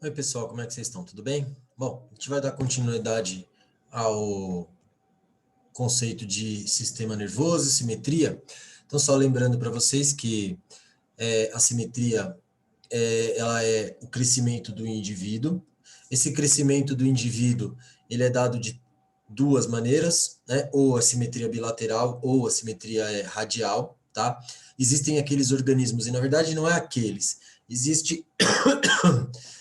Oi, pessoal, como é que vocês estão? Tudo bem? Bom, a gente vai dar continuidade ao conceito de sistema nervoso e simetria. Então, só lembrando para vocês que a simetria ela é o crescimento do indivíduo. Esse crescimento do indivíduo ele é dado de duas maneiras, né? Ou a simetria bilateral ou a simetria radial, tá? Existem aqueles organismos, e na verdade não é aqueles.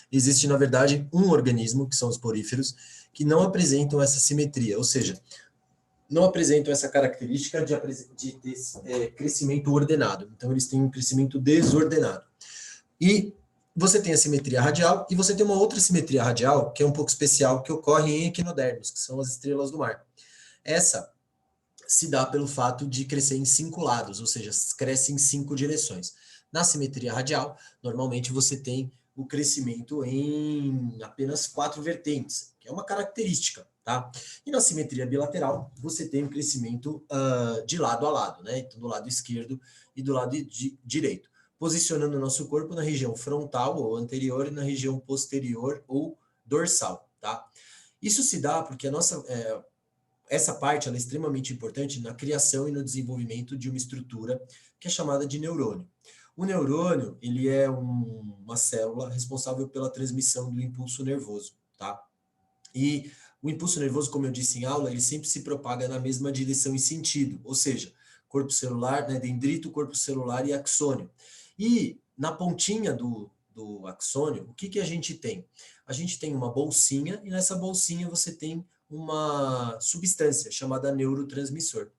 Existe, na verdade, um organismo, que são os poríferos, que não apresentam essa simetria, ou seja, não apresentam essa característica de ter crescimento ordenado. Então, eles têm um crescimento desordenado. E você tem a simetria radial, e você tem uma outra simetria radial, que é um pouco especial, que ocorre em equinodermos, que são as estrelas do mar. Essa se dá pelo fato de crescer em 5 lados, ou seja, cresce em 5 direções. Na simetria radial, normalmente você tem o crescimento em apenas 4 vertentes, que é uma característica, tá? E na simetria bilateral, você tem o crescimento de lado a lado, né? Então, do lado esquerdo e do lado direito, posicionando o nosso corpo na região frontal ou anterior e na região posterior ou dorsal, tá? Isso se dá porque a nossa essa parte ela é extremamente importante na criação e no desenvolvimento de uma estrutura que é chamada de neurônio. O neurônio, ele é uma célula responsável pela transmissão do impulso nervoso, tá? E o impulso nervoso, como eu disse em aula, ele sempre se propaga na mesma direção e sentido, ou seja, corpo celular, né, dendrito, corpo celular e axônio. E na pontinha do axônio, o que a gente tem? A gente tem uma bolsinha, e nessa bolsinha você tem uma substância chamada neurotransmissor.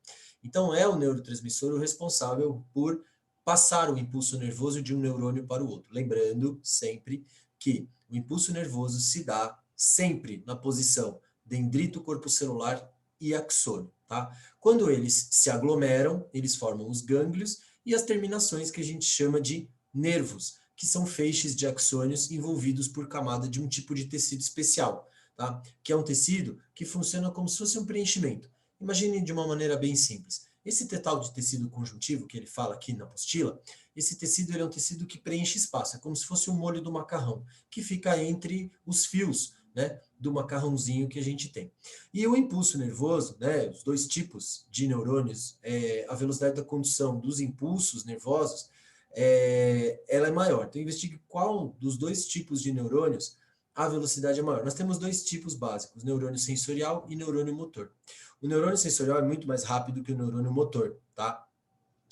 Então, é o neurotransmissor o responsável por passar o impulso nervoso de um neurônio para o outro. Lembrando sempre que o impulso nervoso se dá sempre na posição dendrito, corpo celular e axônio, tá? Quando eles se aglomeram, eles formam os gânglios e as terminações que a gente chama de nervos, que são feixes de axônios envolvidos por camada de um tipo de tecido especial, tá? Que é um tecido que funciona como se fosse um preenchimento. Imagine de uma maneira bem simples. Esse tal de tecido conjuntivo que ele fala aqui na apostila, esse tecido ele é um tecido que preenche espaço, é como se fosse o molho do macarrão, que fica entre os fios, né, do macarrãozinho que a gente tem. E o impulso nervoso, né, os dois tipos de neurônios, a velocidade da condução dos impulsos nervosos, ela é maior. Então, investigue qual dos dois tipos de neurônios a velocidade é maior. Nós temos dois tipos básicos, neurônio sensorial e neurônio motor. O neurônio sensorial é muito mais rápido que o neurônio motor, tá?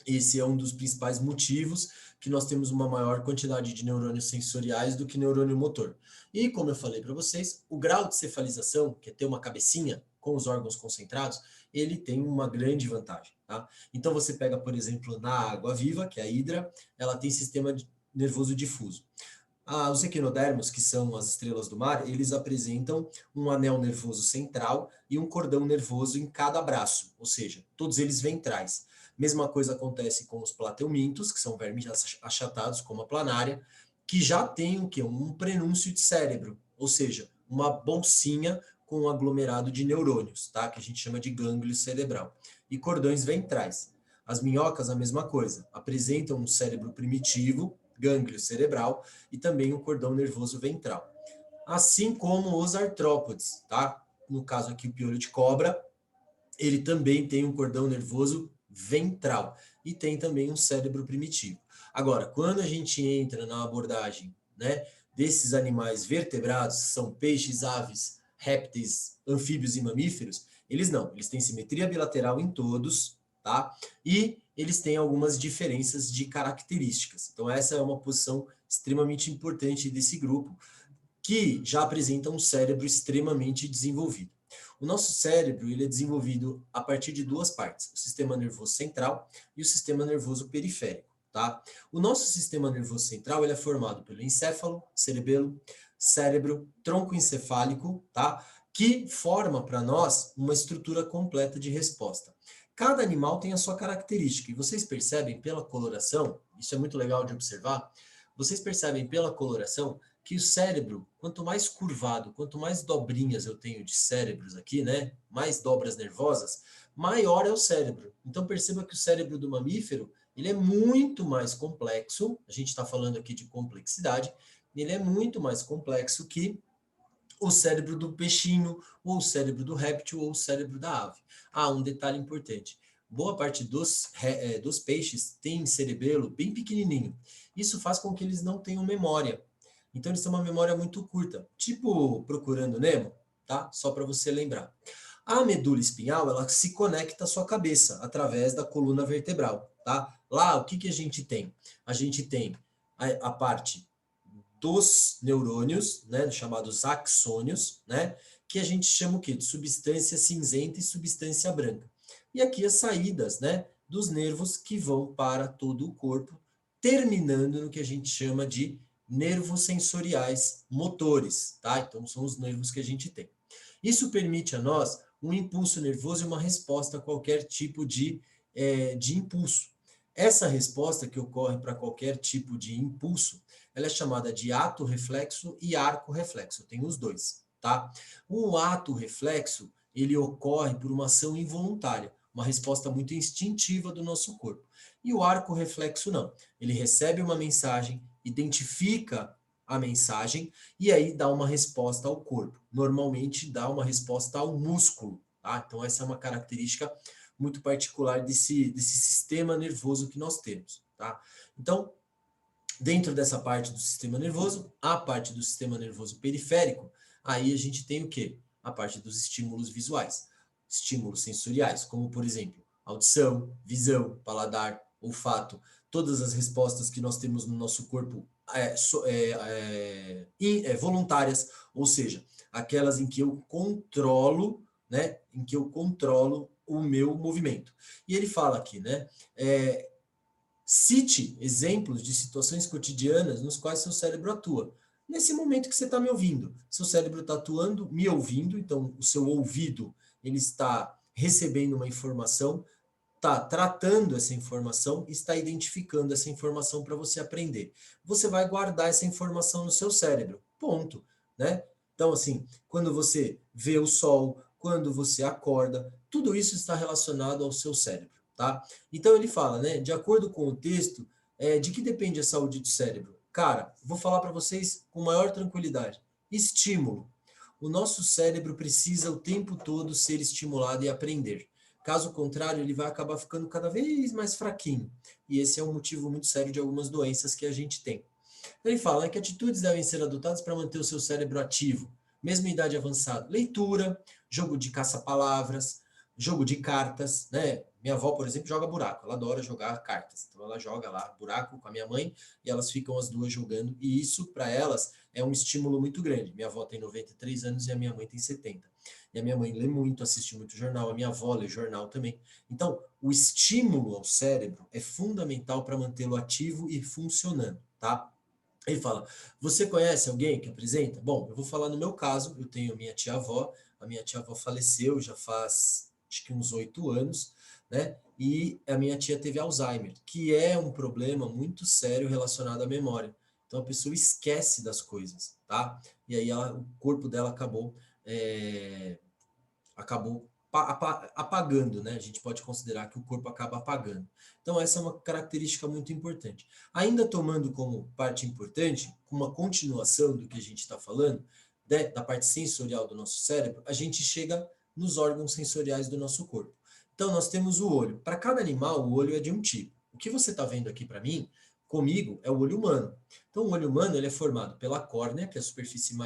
Esse é um dos principais motivos que nós temos uma maior quantidade de neurônios sensoriais do que neurônio motor. E, como eu falei para vocês, o grau de cefalização, que é ter uma cabecinha com os órgãos concentrados, ele tem uma grande vantagem. Tá? Então, você pega, por exemplo, na água-viva, que é a hidra, ela tem sistema nervoso difuso. Os equinodermos, que são as estrelas do mar, eles apresentam um anel nervoso central e um cordão nervoso em cada braço, ou seja, todos eles ventrais. Mesma coisa acontece com os plateumintos, que são vermes achatados, como a planária, que já tem o quê? Um prenúncio de cérebro, ou seja, uma bolsinha com um aglomerado de neurônios, tá? Que a gente chama de gânglio cerebral. E cordões ventrais. As minhocas, a mesma coisa, apresentam um cérebro primitivo, gânglio cerebral, e também um cordão nervoso ventral. Assim como os artrópodes, tá? No caso aqui, o piolho de cobra, ele também tem um cordão nervoso ventral e tem também um cérebro primitivo. Agora, quando a gente entra na abordagem, né, desses animais vertebrados, são peixes, aves, répteis, anfíbios e mamíferos, eles não, eles têm simetria bilateral em todos, tá? E eles têm algumas diferenças de características. Então, essa é uma posição extremamente importante desse grupo, que já apresenta um cérebro extremamente desenvolvido. O nosso cérebro ele é desenvolvido a partir de duas partes, o sistema nervoso central e o sistema nervoso periférico. Tá? O nosso sistema nervoso central ele é formado pelo encéfalo, cerebelo, cérebro, tronco encefálico, tá? Que forma para nós uma estrutura completa de resposta. Cada animal tem a sua característica, e vocês percebem pela coloração, isso é muito legal de observar, vocês percebem pela coloração que o cérebro, quanto mais curvado, quanto mais dobrinhas eu tenho de cérebros aqui, né? Mais dobras nervosas, maior é o cérebro. Então perceba que o cérebro do mamífero, ele é muito mais complexo, a gente está falando aqui de complexidade, ele é muito mais complexo que o cérebro do peixinho, ou o cérebro do réptil, ou o cérebro da ave. Ah, um detalhe importante. Boa parte dos peixes tem cerebelo bem pequenininho. Isso faz com que eles não tenham memória. Então, eles têm uma memória muito curta. Tipo Procurando Nemo, tá? Só para você lembrar. A medula espinhal, ela se conecta à sua cabeça através da coluna vertebral, tá? Lá, o que que a gente tem? A gente tem a parte dos neurônios, né, chamados axônios, né, que a gente chama o quê? De substância cinzenta e substância branca. E aqui as saídas, né, dos nervos que vão para todo o corpo, terminando no que a gente chama de nervos sensoriais motores, tá? Então são os nervos que a gente tem. Isso permite a nós um impulso nervoso e uma resposta a qualquer tipo de impulso. Essa resposta que ocorre para qualquer tipo de impulso, ela é chamada de ato reflexo e arco reflexo. Eu tenho os dois, tá? O ato reflexo, ele ocorre por uma ação involuntária, uma resposta muito instintiva do nosso corpo. E o arco reflexo não. Ele recebe uma mensagem, identifica a mensagem e aí dá uma resposta ao corpo. Normalmente dá uma resposta ao músculo, tá? Então essa é uma característica muito particular desse sistema nervoso que nós temos, tá? Então, dentro dessa parte do sistema nervoso, a parte do sistema nervoso periférico, aí a gente tem o quê? A parte dos estímulos visuais, estímulos sensoriais, como por exemplo, audição, visão, paladar, olfato, todas as respostas que nós temos no nosso corpo voluntárias, ou seja, aquelas em que eu controlo, né, em que eu controlo o meu movimento. E ele fala aqui, né, cite exemplos de situações cotidianas nos quais seu cérebro atua. Nesse momento que você está me ouvindo, seu cérebro está atuando, me ouvindo, então o seu ouvido ele está recebendo uma informação, está tratando essa informação, está identificando essa informação para você aprender. Você vai guardar essa informação no seu cérebro. Ponto, né? Então, assim, quando você vê o sol, quando você acorda, tudo isso está relacionado ao seu cérebro, tá? Então ele fala, né? De acordo com o texto, de que depende a saúde do cérebro? Cara, vou falar para vocês com maior tranquilidade. Estímulo. O nosso cérebro precisa o tempo todo ser estimulado e aprender. Caso contrário, ele vai acabar ficando cada vez mais fraquinho. E esse é um motivo muito sério de algumas doenças que a gente tem. Ele fala, né, que atitudes devem ser adotadas para manter o seu cérebro ativo, mesmo em idade avançada. Leitura, jogo de caça-palavras, jogo de cartas, né? Minha avó, por exemplo, joga buraco, ela adora jogar cartas. Então ela joga lá buraco com a minha mãe e elas ficam as duas jogando. E isso, para elas, é um estímulo muito grande. Minha avó tem 93 anos e a minha mãe tem 70. E a minha mãe lê muito, assiste muito jornal, a minha avó lê jornal também. Então, o estímulo ao cérebro é fundamental para mantê-lo ativo e funcionando, tá? Ele fala, você conhece alguém que apresenta? Bom, eu vou falar no meu caso, eu tenho minha tia-avó, a minha tia-avó faleceu já faz, acho que uns 8 anos, né? E a minha tia teve Alzheimer, que é um problema muito sério relacionado à memória. Então a pessoa esquece das coisas, tá? E aí o corpo dela acabou apagando, né? A gente pode considerar que o corpo acaba apagando. Então, essa é uma característica muito importante. Ainda tomando como parte importante, uma continuação do que a gente está falando, né, da parte sensorial do nosso cérebro, a gente chega nos órgãos sensoriais do nosso corpo. Então, nós temos o olho. Para cada animal, o olho é de um tipo. O que você está vendo aqui para mim, comigo, é o olho humano. Então, o olho humano ele é formado pela córnea, que é a superfície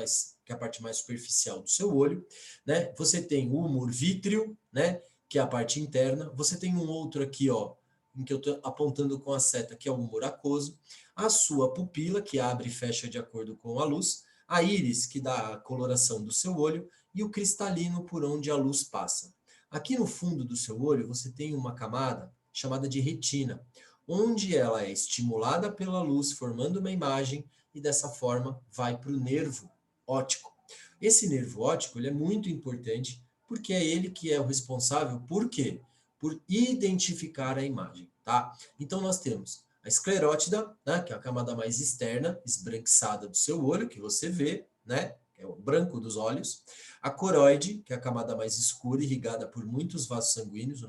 que é a parte mais superficial do seu olho, né? Você tem o humor vítreo, né? Que é a parte interna. Você tem um outro aqui, ó, em que eu estou apontando com a seta, que é o humor aquoso. A sua pupila, que abre e fecha de acordo com a luz. A íris, que dá a coloração do seu olho. E o cristalino, por onde a luz passa. Aqui no fundo do seu olho, você tem uma camada chamada de retina, onde ela é estimulada pela luz, formando uma imagem, e dessa forma vai para o nervo óptico. Esse nervo óptico ele é muito importante porque é ele que é o responsável por quê? Por identificar a imagem, tá? Então nós temos a esclerótida, né, que é a camada mais externa, esbranquiçada do seu olho, que você vê, né? É o branco dos olhos. A coroide, que é a camada mais escura, irrigada por muitos vasos sanguíneos.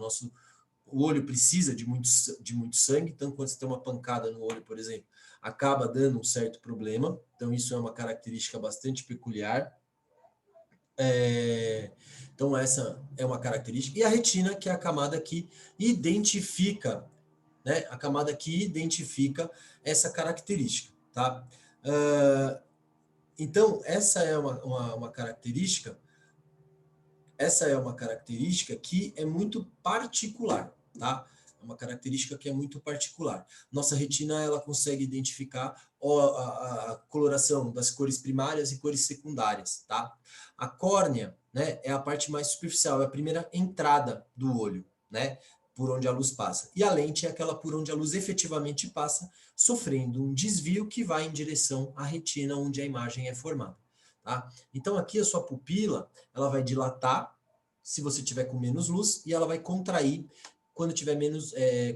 O olho precisa de muito sangue, então quando você tem uma pancada no olho, por exemplo, acaba dando um certo problema. Então, isso é uma característica bastante peculiar. Então, essa é uma característica. E a retina, que é a camada que identifica, né? A camada que identifica essa característica, tá? Então, essa é uma característica, que é muito particular, tá? É uma característica que é muito particular. Nossa retina, ela consegue identificar a coloração das cores primárias e cores secundárias, tá? A córnea, né, é a parte mais superficial, é a primeira entrada do olho, né? Por onde a luz passa. E a lente é aquela por onde a luz efetivamente passa, sofrendo um desvio que vai em direção à retina, onde a imagem é formada, tá? Então, aqui a sua pupila, ela vai dilatar se você tiver com menos luz e ela vai contrair quando tiver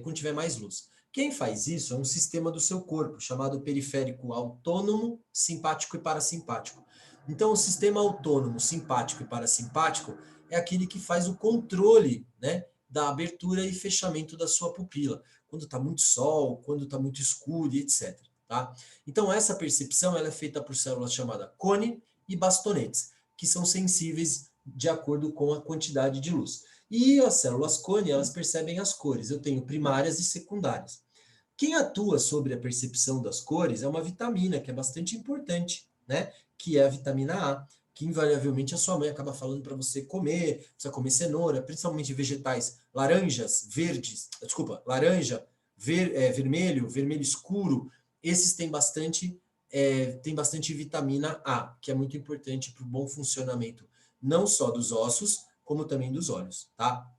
quando tiver mais luz. Quem faz isso é um sistema do seu corpo chamado periférico autônomo, simpático e parasimpático. Então, o sistema autônomo, simpático e parasimpático é aquele que faz o controle, né, da abertura e fechamento da sua pupila, quando está muito sol, quando está muito escuro e etc. Tá? Então, essa percepção ela é feita por células chamadas cone e bastonetes, que são sensíveis de acordo com a quantidade de luz. E as células cone, elas percebem as cores. Eu tenho primárias e secundárias. Quem atua sobre a percepção das cores é uma vitamina que é bastante importante, né? Que é a vitamina A, que invariavelmente a sua mãe acaba falando para você comer, precisa comer cenoura, principalmente vegetais laranjas, verdes, desculpa, laranja, vermelho, vermelho escuro, esses têm bastante vitamina A, que é muito importante para o bom funcionamento não só dos ossos, como também dos olhos, tá?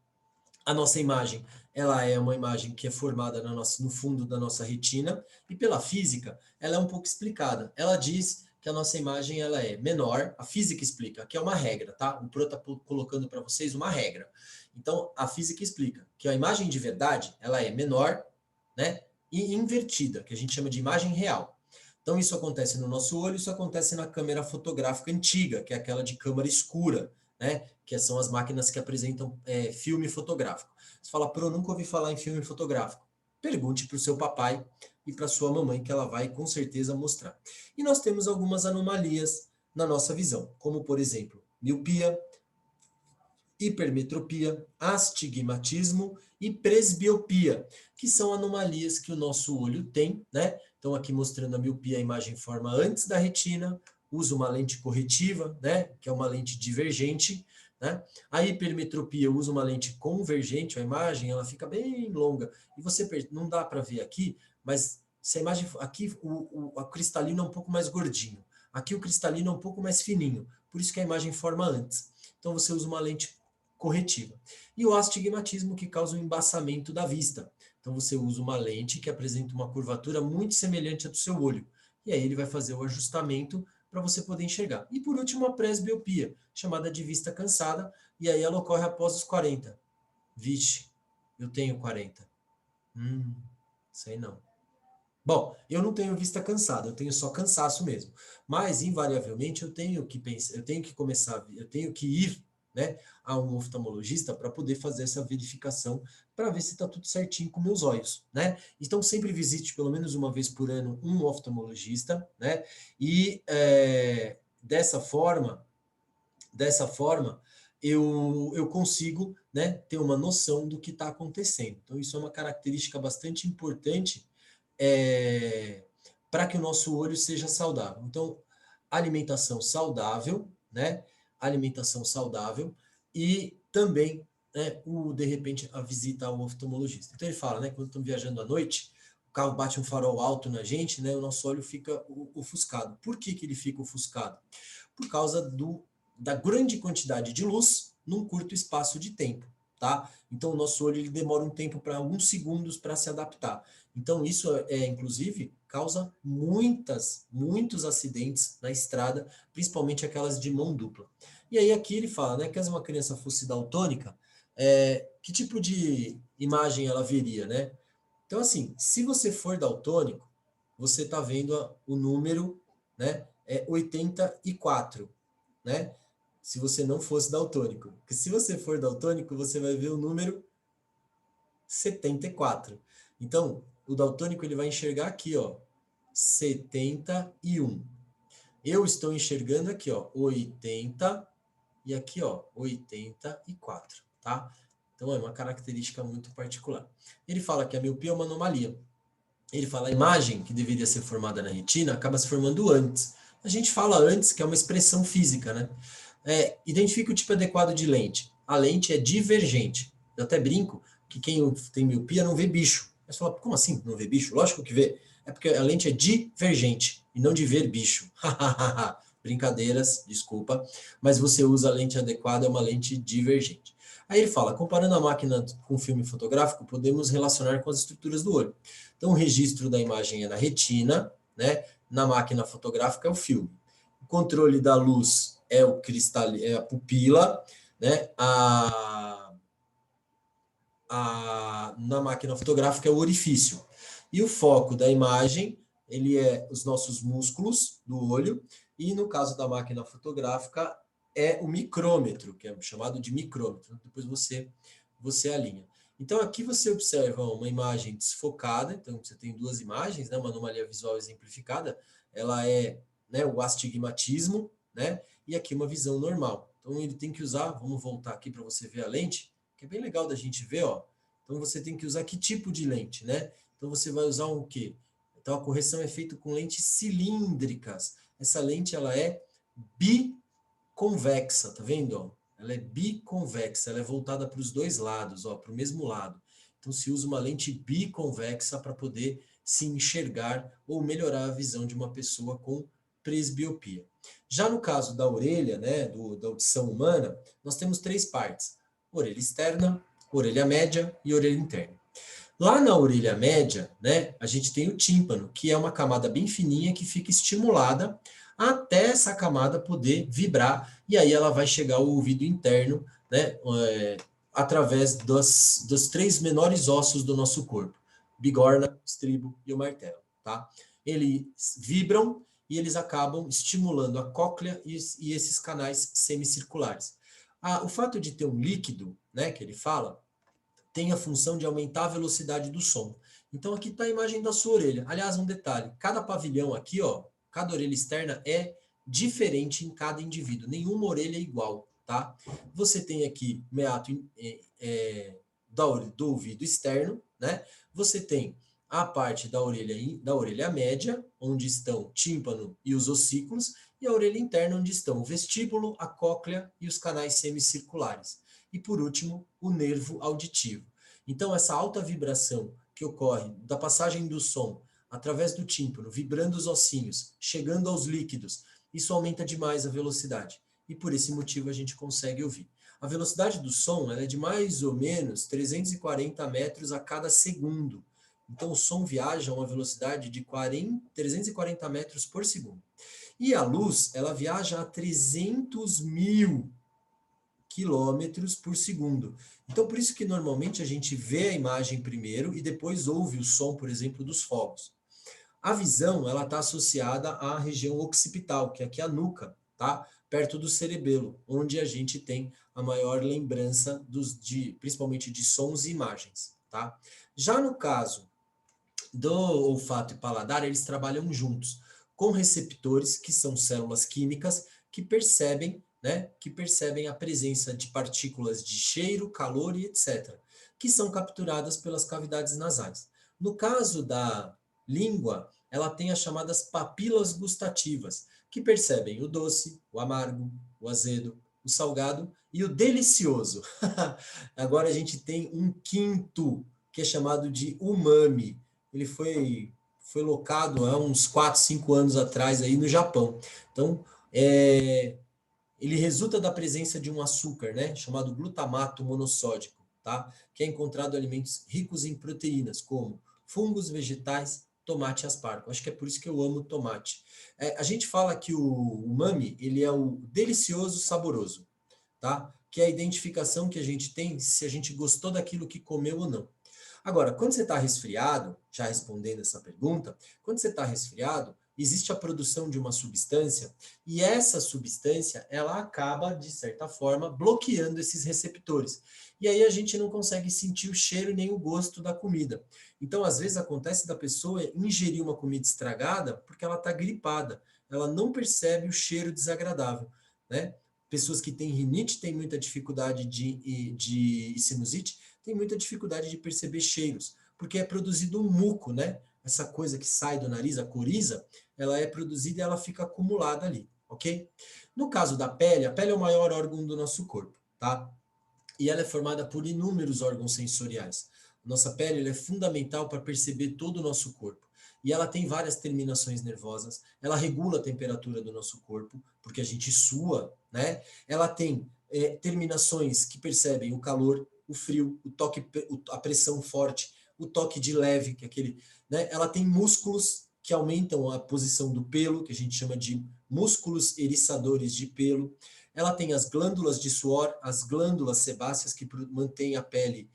A nossa imagem, ela é uma imagem que é formada no fundo da nossa retina, e pela física, ela é um pouco explicada. Ela diz que a nossa imagem ela é menor, a física explica, que é uma regra, tá? O Pro está colocando para vocês uma regra. Então, a física explica que a imagem de verdade, ela é menor, né? E invertida, que a gente chama de imagem real. Então, isso acontece no nosso olho, isso acontece na câmera fotográfica antiga, que é aquela de câmara escura, né? Que são as máquinas que apresentam filme fotográfico. Você fala, Pro, nunca ouvi falar em filme fotográfico. Pergunte para o seu papai e para sua mamãe, que ela vai com certeza mostrar. E nós temos algumas anomalias na nossa visão, como, por exemplo, miopia, hipermetropia, astigmatismo e presbiopia, que são anomalias que o nosso olho tem, né? Então, aqui mostrando a miopia, a imagem forma antes da retina, usa uma lente corretiva, né? Que é uma lente divergente, né? A hipermetropia usa uma lente convergente, a imagem ela fica bem longa, e você não dá para ver aqui, mas se a imagem aqui a cristalino é um pouco mais gordinho, aqui o cristalino é um pouco mais fininho, por isso que a imagem forma antes. Então você usa uma lente corretiva. E o astigmatismo, que causa o embaçamento da vista. Então você usa uma lente que apresenta uma curvatura muito semelhante à do seu olho. E aí ele vai fazer o ajustamento para você poder enxergar. E por último, a presbiopia, chamada de vista cansada, e aí ela ocorre após os 40. Vixe, eu tenho 40. Sei não. Bom, eu não tenho vista cansada, eu tenho só cansaço mesmo. Mas, invariavelmente, eu tenho que pensar, eu tenho que começar, eu tenho que ir, né, a um oftalmologista para poder fazer essa verificação, para ver se está tudo certinho com meus olhos, né? Então, sempre visite pelo menos uma vez por ano um oftalmologista, né? E dessa forma, eu consigo, né, ter uma noção do que está acontecendo. Então, isso é uma característica bastante importante para que o nosso olho seja saudável. Então, alimentação saudável, né? Alimentação saudável e também, né, de repente, a visita ao oftalmologista. Então, ele fala, né, quando estamos viajando à noite, o carro bate um farol alto na gente, né, o nosso olho fica ofuscado. Por que ele fica ofuscado? Por causa da grande quantidade de luz num curto espaço de tempo, tá? Então, o nosso olho ele demora um tempo para alguns segundos para se adaptar. Então, isso, inclusive, causa muitos acidentes na estrada, principalmente aquelas de mão dupla. E aí, aqui ele fala, né, que se uma criança fosse daltônica, que tipo de imagem ela veria, né? Então, assim, se você for daltônico, você está vendo o número, né, 84, né? Se você não fosse daltônico. Porque se você for daltônico, você vai ver o número 74. Então, o daltônico ele vai enxergar aqui, ó, 71. Eu estou enxergando aqui, ó, 80 e aqui, ó, 84, tá? Então, é uma característica muito particular. Ele fala que a miopia é uma anomalia. Ele fala a imagem que deveria ser formada na retina acaba se formando antes. A gente fala antes que é uma expressão física, né? Identifica o tipo adequado de lente. A lente é divergente. Eu até brinco que quem tem miopia não vê bicho. Mas fala, como assim não vê bicho? Lógico que vê. É porque a lente é divergente e não de ver bicho. Brincadeiras, desculpa. Mas você usa a lente adequada, é uma lente divergente. Aí ele fala, comparando a máquina com filme fotográfico, podemos relacionar com as estruturas do olho. Então, o registro da imagem é na retina, né? Na máquina fotográfica é o filme. O controle da luz é o cristal, é a pupila, né? Na máquina fotográfica é o orifício. E o foco da imagem, ele é os nossos músculos do olho, e no caso da máquina fotográfica é o micrômetro, que é chamado de micrômetro. Depois você alinha. Então aqui você observa uma imagem desfocada, então você tem duas imagens, né, uma anomalia visual exemplificada, ela é, né, o astigmatismo, né, e aqui uma visão normal. Então ele tem que usar, vamos voltar aqui para você ver a lente, que é bem legal da gente ver, ó. Então você tem que usar que tipo de lente, né? Então você vai usar o quê? Então a correção é feita com lentes cilíndricas. Essa lente ela é biconvexa, tá vendo? Ó? Ela é biconvexa, ela é voltada para os dois lados, ó, para o mesmo lado. Então se usa uma lente biconvexa para poder se enxergar ou melhorar a visão de uma pessoa com presbiopia. Já no caso da orelha, né, da audição humana, nós temos três partes: orelha externa, orelha média e orelha interna. Lá na orelha média, né, a gente tem o tímpano, que é uma camada bem fininha que fica estimulada até essa camada poder vibrar, e aí ela vai chegar ao ouvido interno, né, através dos três menores ossos do nosso corpo: bigorna, estribo e o martelo, tá? Eles vibram e eles acabam estimulando a cóclea e esses canais semicirculares. O fato de ter um líquido, né, que ele fala, tem a função de aumentar a velocidade do som. Então aqui está a imagem da sua orelha. Aliás, um detalhe, cada pavilhão aqui, ó, cada orelha externa é diferente em cada indivíduo, nenhuma orelha é igual, tá? Você tem aqui meato do ouvido externo, né? Você tem a parte da orelha média, onde estão tímpano e os ossículos, e a orelha interna, onde estão o vestíbulo, a cóclea e os canais semicirculares. E por último, o nervo auditivo. Então, essa alta vibração que ocorre da passagem do som através do tímpano, vibrando os ossinhos, chegando aos líquidos, isso aumenta demais a velocidade. E por esse motivo a gente consegue ouvir. A velocidade do som ela é de mais ou menos 340 metros a cada segundo. Então, o som viaja a uma velocidade de 340 metros por segundo. E a luz, ela viaja a 300 mil quilômetros por segundo. Então, por isso que normalmente a gente vê a imagem primeiro e depois ouve o som, por exemplo, dos fogos. A visão, ela está associada à região occipital, que é aqui a nuca, tá? Perto do cerebelo, onde a gente tem a maior lembrança principalmente de sons e imagens, tá? Já no caso do olfato e paladar, eles trabalham juntos, com receptores, que são células químicas, que percebem, né, que percebem a presença de partículas de cheiro, calor e etc., que são capturadas pelas cavidades nasais. No caso da língua, ela tem as chamadas papilas gustativas, que percebem o doce, o amargo, o azedo, o salgado e o delicioso. Agora a gente tem um quinto, que é chamado de umami. Ele foi locado há uns 4, 5 anos atrás aí no Japão. Então, ele resulta da presença de um açúcar, né, chamado glutamato monossódico, tá? Que é encontrado em alimentos ricos em proteínas, como fungos, vegetais, tomate e aspargo. Acho que é por isso que eu amo tomate. A gente fala que o umami, ele é o delicioso saboroso, tá? Que é a identificação que a gente tem se a gente gostou daquilo que comeu ou não. Agora, quando você está resfriado, já respondendo essa pergunta, quando você está resfriado, existe a produção de uma substância e essa substância, ela acaba, de certa forma, bloqueando esses receptores. E aí a gente não consegue sentir o cheiro nem o gosto da comida. Então, às vezes, acontece da pessoa ingerir uma comida estragada porque ela está gripada. Ela não percebe o cheiro desagradável, né? Pessoas que têm rinite têm muita dificuldade de sinusite, têm muita dificuldade de perceber cheiros, porque é produzido um muco, né? Essa coisa que sai do nariz, a coriza, ela é produzida e ela fica acumulada ali, ok? No caso da pele, a pele é o maior órgão do nosso corpo, tá? E ela é formada por inúmeros órgãos sensoriais. Nossa pele é fundamental para perceber todo o nosso corpo. E ela tem várias terminações nervosas, ela regula a temperatura do nosso corpo, porque a gente sua, né? Ela tem terminações que percebem o calor, o frio, o toque, a pressão forte, o toque de leve, que é aquele, né? Ela tem músculos que aumentam a posição do pelo, que a gente chama de músculos eriçadores de pelo. Ela tem as glândulas de suor, as glândulas sebáceas que mantêm a pele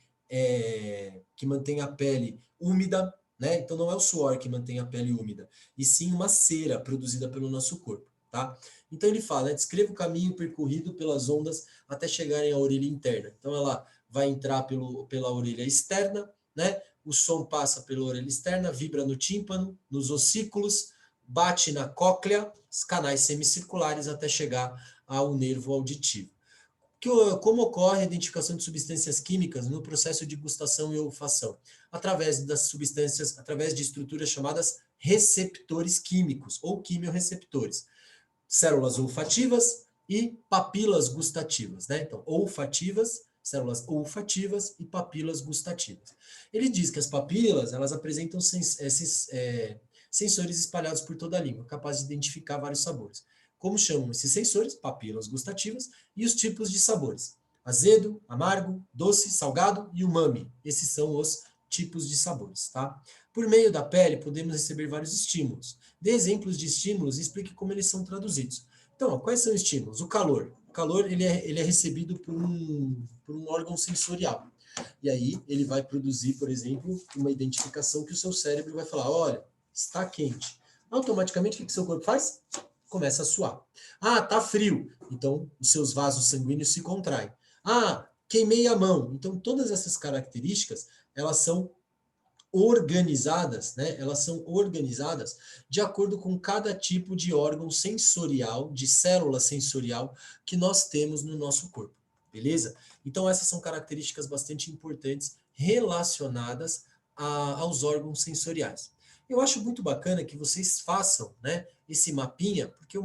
úmida, né? Então não é o suor que mantém a pele úmida, e sim uma cera produzida pelo nosso corpo, tá? Então ele fala, né, descreva o caminho percorrido pelas ondas até chegarem à orelha interna. Então ela vai entrar pela orelha externa, né? O som passa pela orelha externa, vibra no tímpano, nos ossículos, bate na cóclea, os canais semicirculares até chegar ao nervo auditivo. Como ocorre a identificação de substâncias químicas no processo de gustação e olfação? Através das substâncias, através de estruturas chamadas receptores químicos ou quimiorreceptores, células olfativas e papilas gustativas, né? Então, olfativas, células olfativas e papilas gustativas. Ele diz que as papilas, elas apresentam esses sensores espalhados por toda a língua, capazes de identificar vários sabores. Como chamam esses sensores? Papilas gustativas e os tipos de sabores: azedo, amargo, doce, salgado e umami. Esses são os tipos de sabores, tá? Por meio da pele, podemos receber vários estímulos. Dê exemplos de estímulos e explique como eles são traduzidos. Então, quais são os estímulos? O calor. O calor ele é recebido por um órgão sensorial. E aí ele vai produzir, por exemplo, uma identificação que o seu cérebro vai falar, olha, está quente. Automaticamente, o que o seu corpo faz? Começa a suar. Ah, tá frio. Então, os seus vasos sanguíneos se contraem. Ah, queimei a mão. Então, todas essas características, elas são organizadas, né? Elas são organizadas de acordo com cada tipo de órgão sensorial, de célula sensorial que nós temos no nosso corpo, beleza? Então essas são características bastante importantes relacionadas aos órgãos sensoriais. Eu acho muito bacana que vocês façam, né, esse mapinha, porque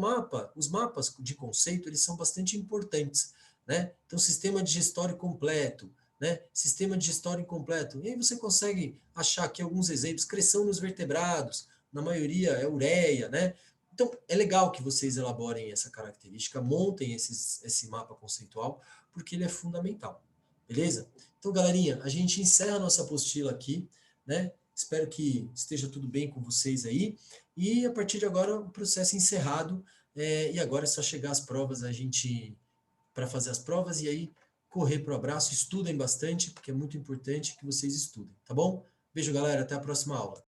os mapas de conceito, eles são bastante importantes, né? Então, sistema digestório completo, né? Sistema digestório incompleto. E aí você consegue achar aqui alguns exemplos, excreção nos vertebrados, na maioria é ureia, né? Então, é legal que vocês elaborem essa característica, montem esse mapa conceitual, porque ele é fundamental, beleza? Então, galerinha, a gente encerra a nossa apostila aqui, né? Espero que esteja tudo bem com vocês aí, e a partir de agora o processo encerrado, e agora é só chegar às provas, a gente para fazer as provas e aí correr para o abraço. Estudem bastante, porque é muito importante que vocês estudem, tá bom? Beijo, galera. Até a próxima aula.